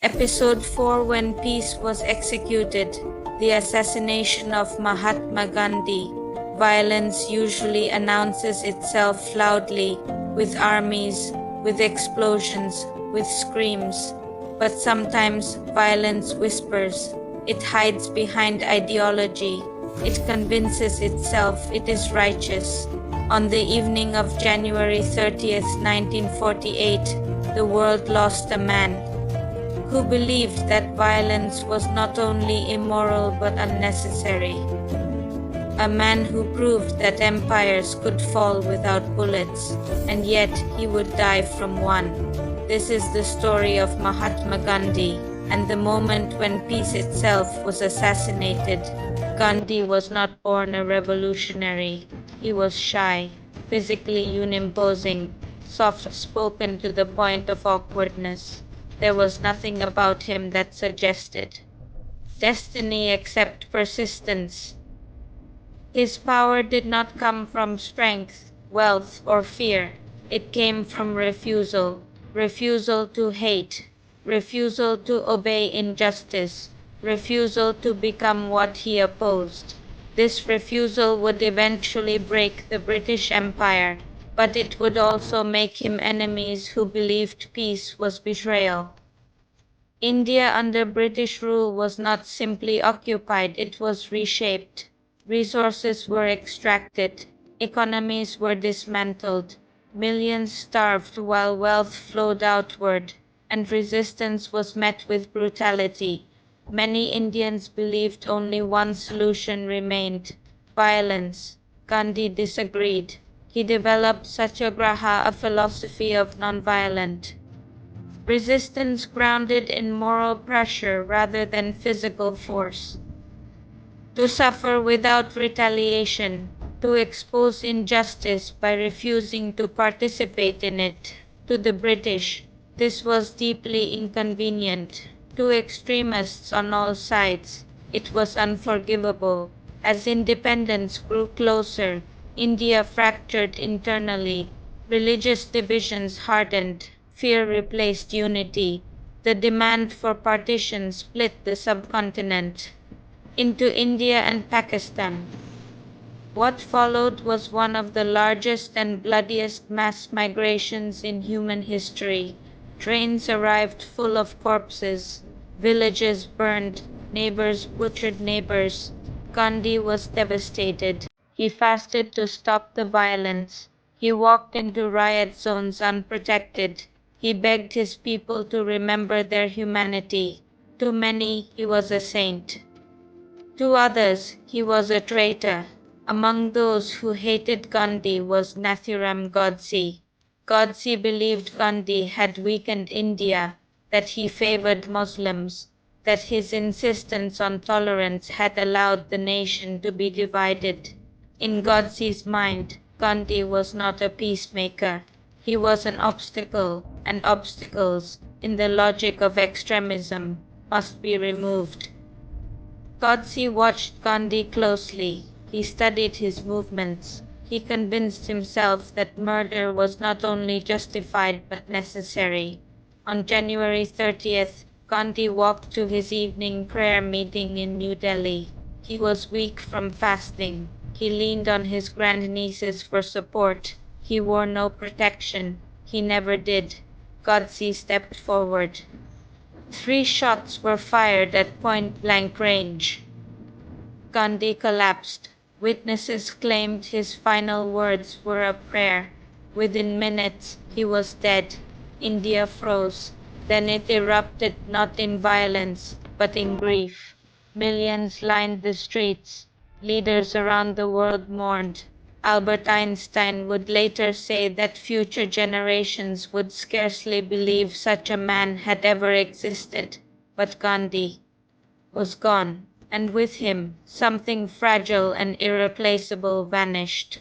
Episode 4: When Peace Was Executed. The Assassination of Mahatma Gandhi. Violence usually announces itself loudly, with armies, with explosions, with screams. But sometimes violence whispers. It hides behind ideology. It convinces itself it is righteous. On the evening of January 30th, 1948, the world lost a man who believed that violence was not only immoral but unnecessary. A man who proved that empires could fall without bullets, and yet he would die from one. This is the story of Mahatma Gandhi, and the moment when peace itself was assassinated. Gandhi was not born a revolutionary. He was shy, physically unimposing, soft-spoken to the point of awkwardness. There was nothing about him that suggested destiny except persistence. His power did not come from strength, wealth, or fear. It came from refusal. Refusal to hate. Refusal to obey injustice. Refusal to become what he opposed. This refusal would eventually break the British Empire, but it would also make him enemies who believed peace was betrayal. India under British rule was not simply occupied, it was reshaped. Resources were extracted, economies were dismantled, millions starved while wealth flowed outward, and resistance was met with brutality. Many Indians believed only one solution remained: violence. Gandhi disagreed. He developed Satyagraha, a philosophy of nonviolent resistance grounded in moral pressure rather than physical force. To suffer without retaliation, to expose injustice by refusing to participate in it. To the British, this was deeply inconvenient. To extremists on all sides, it was unforgivable. As independence grew closer, India fractured internally. Religious divisions hardened. Fear replaced unity. The demand for partition split the subcontinent into India and Pakistan. What followed was one of the largest and bloodiest mass migrations in human history. Trains arrived full of corpses, villages burned, neighbors butchered neighbors. Gandhi was devastated. He fasted to stop the violence. He walked into riot zones unprotected. He begged his people to remember their humanity. To many, he was a saint. To others, he was a traitor. Among those who hated Gandhi was Nathuram Godse. Godse believed Gandhi had weakened India, that he favored Muslims, that his insistence on tolerance had allowed the nation to be divided. In Godse's mind, Gandhi was not a peacemaker. He was an obstacle, and obstacles, in the logic of extremism, must be removed. Godse watched Gandhi closely. He studied his movements. He convinced himself that murder was not only justified but necessary. On January 30th, Gandhi walked to his evening prayer meeting in New Delhi. He was weak from fasting. He leaned on his grandnieces for support. He wore no protection. He never did. Godse stepped forward. 3 shots were fired at point-blank range. Gandhi collapsed. Witnesses claimed his final words were a prayer. Within minutes, he was dead. India froze. Then it erupted not in violence, but in grief. Millions lined the streets. Leaders around the world mourned. Albert Einstein would later say that future generations would scarcely believe such a man had ever existed. But Gandhi was gone, and with him, something fragile and irreplaceable vanished.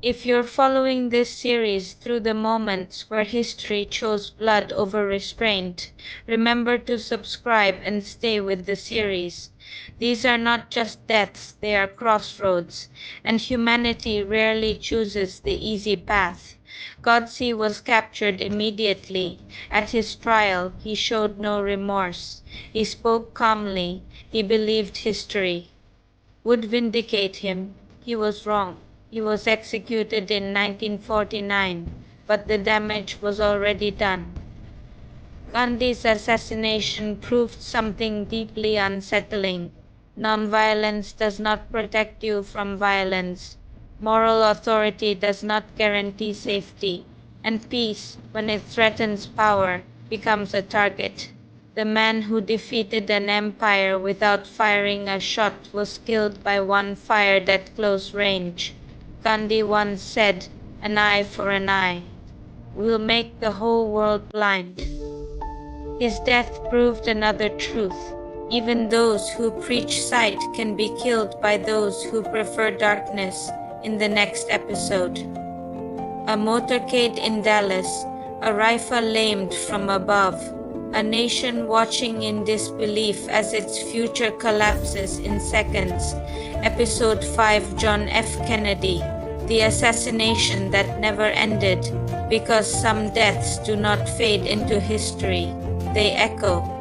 If you're following this series through the moments where history chose blood over restraint, remember to subscribe and stay with the series. These are not just deaths, they are crossroads, and humanity rarely chooses the easy path. Godse was captured immediately. At his trial, he showed no remorse. He spoke calmly. He believed history would vindicate him. He was wrong. He was executed in 1949, but the damage was already done. Gandhi's assassination proved something deeply unsettling. Nonviolence does not protect you from violence. Moral authority does not guarantee safety. And peace, when it threatens power, becomes a target. The man who defeated an empire without firing a shot was killed by one fired at close range. Gandhi once said, "An eye for an eye will make the whole world blind." His death proved another truth. Even those who preach sight can be killed by those who prefer darkness. In the next episode, a motorcade in Dallas, a rifle aimed from above, a nation watching in disbelief as its future collapses in seconds. Episode 5, John F. Kennedy, the assassination that never ended, because some deaths do not fade into history, they echo.